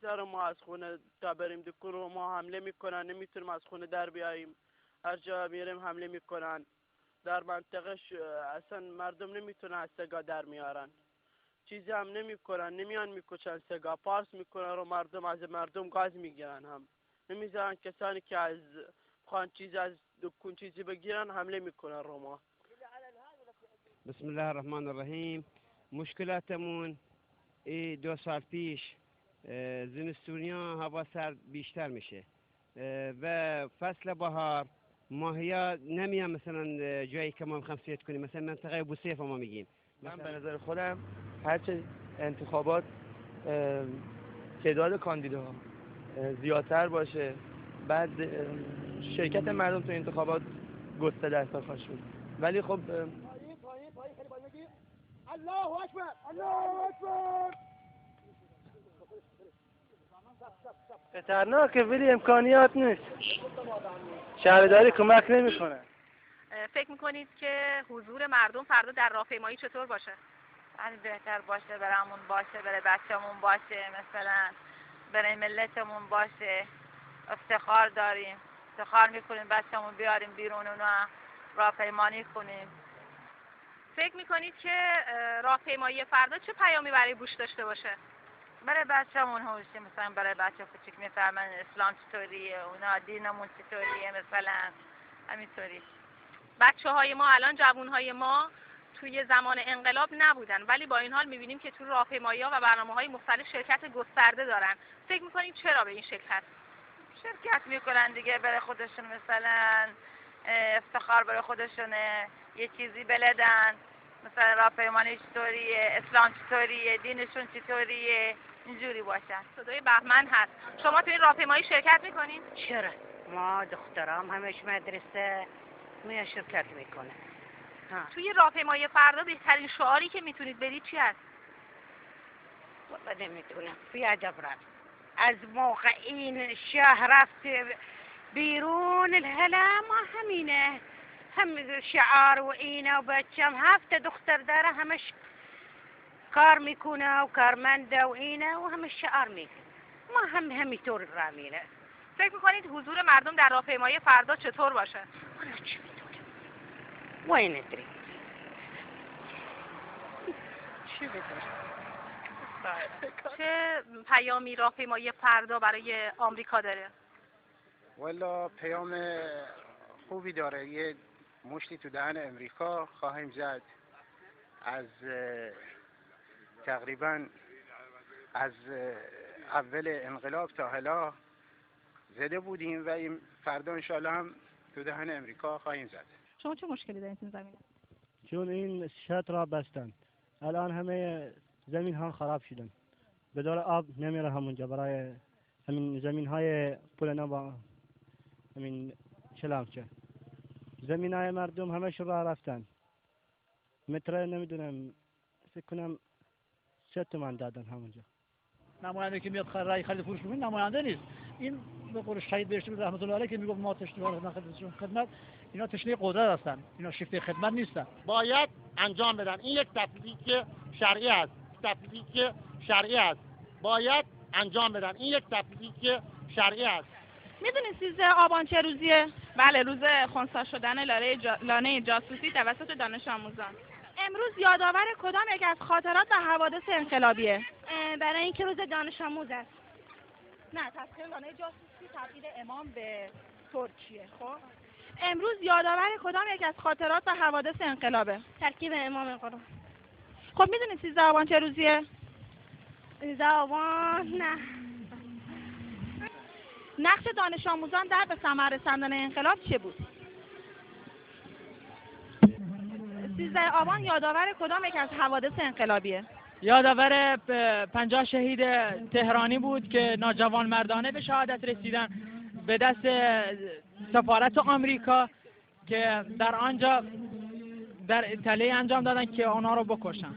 میگذارن ما از خونه تا بریم دکون رو ما حمله میکنن، نمیتونیم از خونه در بیاییم، هر جا میریم حمله میکنن. در منطقه اصلا مردم نمیتونن از سگا در میارن، چیزی هم نمیکنن، نمیان میکشن سگا، پارس میکنن رو مردم، از مردم گاز میگیرن، هم نمیذارن کسانی که از خان چیز از دکون چیزی بگیرن حمله میکنن رو ما. بسم الله الرحمن الرحیم. مشکلاتمون 2 سال پیش زمستونیا هوا سرد بیشتر میشه و فصل بهار ماهیا نمیان مثلا جایی که ما میخوام سیت کنیم، مثلا منطقه بوسیف ما میگیم. من به نظر خودم هرچه انتخابات تعداد کاندیداها زیادتر باشه، بعد شرکت مردم تو انتخابات گسترده خواهد شد. ولی خب الله اکبر الله اکبر خطرناکه ولی امکانیات نیست، شهرداری کمک نمیکنه. فکر میکنید که حضور مردم فردا در راهپیمایی چطور باشه؟ یعنی بهتر باشه، برامون باشه، برای بچه‌مون باشه، مثلا برای ملتمون باشه. افتخار داریم، افتخار میکنیم بچه‌مون بیاریم بیرون، اونا راهپیمایی کنیم. فکر میکنید که راهپیمایی فردا چه پیامی برای بوش داشته باشه؟ برای بچه‌مون هوشی، مثلا برای بچه کوچیک میفهمن اسلام چطوریه، اونا دینمون چطوریه، مثلا همینطوری. بچه‌های ما الان، جوانهای ما توی زمان انقلاب نبودن، ولی با این حال میبینیم که تو راهپیمایی‌ها و برنامه‌های مختلف شرکت گسترده دارن. فکر میکنید چرا به این شکل هست؟ شرکت میکنن دیگه، برای خودشون مثلا افتخار برای خودشونه، یه چیزی بلدن، مثلا راهپیمایی چطوریه، اسلام چطوریه، دینشون چطوریه، اینجوری باشن. صدای بهمن هست. شما توی راهپیمایی شرکت میکنین؟ چرا؟ ما دخترام همش مدرسه میان شرکت میکنه. توی راهپیمایی فردا بهترین شعاری که میتونید بدید چی هست؟ والله نمیدونم، بی ادب رفت. از موقع این شاه رفت بیرون الهلا ما همینه، هم شعار و اینه و بچم 7 دختر داره، همش کار میکنه و کارمنده و اینه و همش شعار میکنه. ما هم همینطور را میره. فکر میکنید حضور مردم در راهپیمایی فردا چطور باشه؟ والا چی میدونم، وای نداری چی بدونم. چه پیامی راهپیمایی فردا برای آمریکا داره؟ والا پیام خوبی داره. یه مشتی تو دهن امریکا خواهیم زد. از تقریبا از اول انقلاب تا حالا زده بودیم و این فردا انشاءالله هم تو دهن امریکا خواهیم زد. شما چه مشکلی دارید این زمینه؟ چون این شط را بستند، الان همه زمین ها خراب شدن، به دور آب نمیره همونجا، برای همین زمین های پولنا با همین شلامچه زمین های مردم همه راه رفتن. متر نمیدونم، فکر کنم 3 تومن دادن همونجا. نماینده که میاد رای خرید فروش میکنه نماینده نیست. این به قول شهید بهشتی رحمت الله علیه که میگفت ما تشنه خدمت، اینا تشنه قدرت هستن، اینا شیفته خدمت نیستن. باید انجام بدن. این یک تفکیک شرعی است، تفکیک شرعی است، باید انجام بدن. این یک تفکیک شرعی است. میدونید 13 آبان چه روزیه؟ بله، روز خنثی شدن لانه جاسوسی توسط دانش آموزان. امروز یادآور کدام یک از خاطرات و حوادث انقلابیه؟ برای اینکه روز دانش آموز است. نه، تسخیر لانه جاسوسی تبدیل امام به ترکیه. خب امروز یادآور کدام یک از خاطرات و حوادث انقلابه؟ ترکیب امام قرآن. خب میدونید 13 آبان چه روزیه؟ 13 آبان نه. نقش دانش آموزان در به ثمر رساندن انقلاب چه بود؟ 13 آبان یادآور کدام یک از حوادث انقلابیه؟ یادآور 50 شهید تهرانی بود که ناجوان مردانه به شهادت رسیدن به دست سفارت آمریکا که در آنجا در ایتالیا انجام دادن که اونا رو بکشن.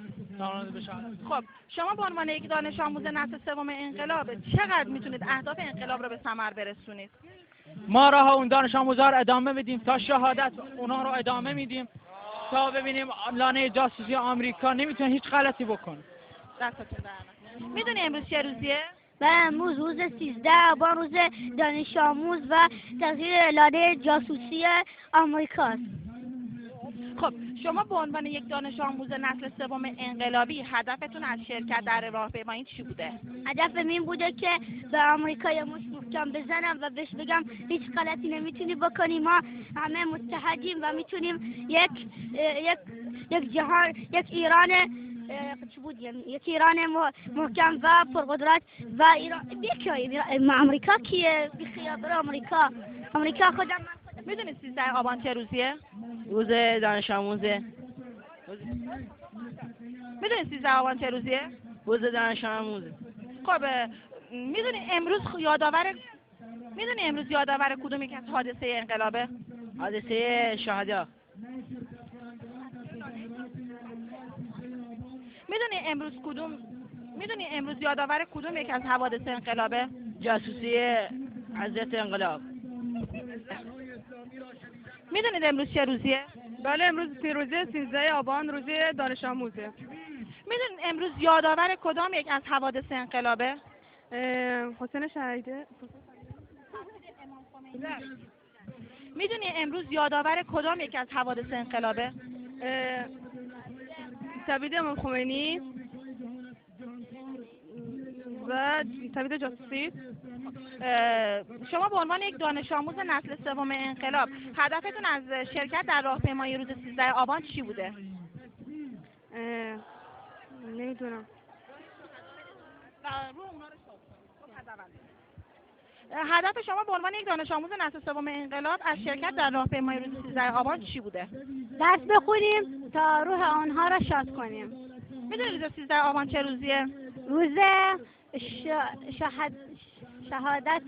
خب شما به عنوان یک دانش آموز نسل سوم انقلاب چقدر میتونید اهداف انقلاب رو به ثمر برسونید؟ ما راه اون دانش آموزا رو ادامه بدیم تا شهادت، اونا رو ادامه میدیم تا ببینیم لانه جاسوسی آمریکا نمیتونه هیچ غلطی بکنه. دستتون در نکنه. میدونی امروز چه روزیه؟ و امروز روز 13 آبان روز دانش آموز و تغییر لانه جاسوسی آمریکاست. خب شما به عنوان یک دانش آموز نسل سوم انقلابی هدفتون از شرکت در راهپیمایی چی بوده؟ هدفم این بوده که به آمریکا یه مشت محکم بزنم و بهش بگم هیچ غلطی نمیتونی بکنی، ما همه متحدیم و میتونیم یک جهان، یک ایران یک ایران محکم و پرقدرت و ایران آمریکا کیه؟ بیخیال برو آمریکا خودم. میدونید 13 آبان چه روزیه؟ روز دانش آموزه. میدونید 13 آبان چه روزیه؟ روز دانش آموزه. خب میدونی امروز یادآور کدوم یک از حادثه انقلابه؟ حادثه شهدا. میدونی امروز یادآور کدوم یک از حوادث انقلابه؟ جاسوسی حضرت انقلاب. میدونید امروز چه روزیه؟ بله امروز پیروزی 13 آبان روز دانش آموزه. میدونید امروز یادآور کدام یک از حوادث انقلابه؟ حسین شهیده. میدونی امروز یادآور کدام یک از حوادث انقلابه؟ تبعید امام خمینی و تبعید جاسوسی. شما به عنوان یک دانش آموز نسل سوم انقلاب هدفتون از شرکت در راهپیمایی روز 13 آبان چی بوده؟ نمیدونم. هدف شما به عنوان یک دانش آموز نسل سوم انقلاب از شرکت در راهپیمایی روز 13 آبان چی بوده؟ درس بخونیم تا روح آنها را شاد کنیم. میدونید روز 13 آبان چه روزیه؟ روز شهادت